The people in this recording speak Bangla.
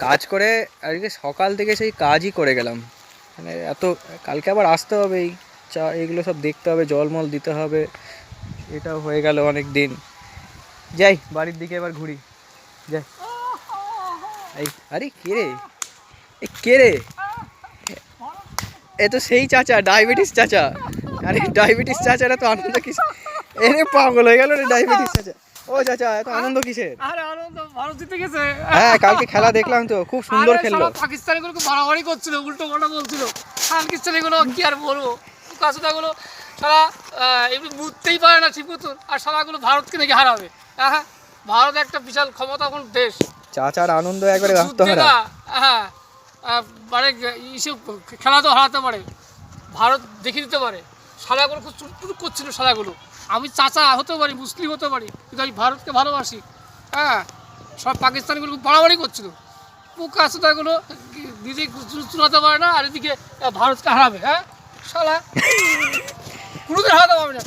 কাজ করে আজকে সকাল থেকে সেই কাজই করে গেলাম, মানে এত, কালকে আবার আসতে হবে, এই চা এগুলো সব দেখতে হবে, জলমল দিতে হবে, এটাও হয়ে গেল অনেক দিন। যাই বাড়ির দিকে এবার ঘুরি, যাই। এই আরে কে রে, এ কে রে? এ তো সেই চাচা, ডায়াবেটিস চাচা। আরে ডায়াবেটিস চাচারা তো আনন্দ কিসে, এরে পাগল হয়ে গেল রে ডায়াবেটিস চাচা। ও চাচা এত আনন্দ কিসের? আরে আনন্দ, ভারত জিতে গেছে। হ্যাঁ কালকে খেলা দেখলাম তো, খুব সুন্দর খেললো। পাকিস্তানি গুলো বাড়াবাড়ি করছিল, উল্টো পাল্টা বলছিল। পাকিস্তানি গুলো কি আর বলবো, কাছুটা গুলো সারা এমনি বুঝতেই পারে না ঠিক মতন, আর সারাগুলো ভারতকে দেখে হারাবে। হ্যাঁ, ভারত একটা বিশাল ক্ষমতাপূর্ণ দেশ। চাচার আনন্দ একবারে আত্মহারা। হ্যাঁ, মানে ইসে খেলা তো হারাতে পারে, ভারত দেখিয়ে দিতে পারে। সারাগুলো খুব চুটপুট করছিল সারাগুলো। আমি চাচা হতে পারি, মুসলিম হতে পারি, কিন্তু আমি ভারতকে ভালোবাসি। হ্যাঁ, সব পাকিস্তানিগুলো খুব বাড়াবাড়ি করছিল। পোকা সুতাগুলো নিজে চুলাতে পারে না, আর এদিকে ভারতকে হারাবে। হ্যাঁ, শালা কোনোদিন হারাতে পারবে না।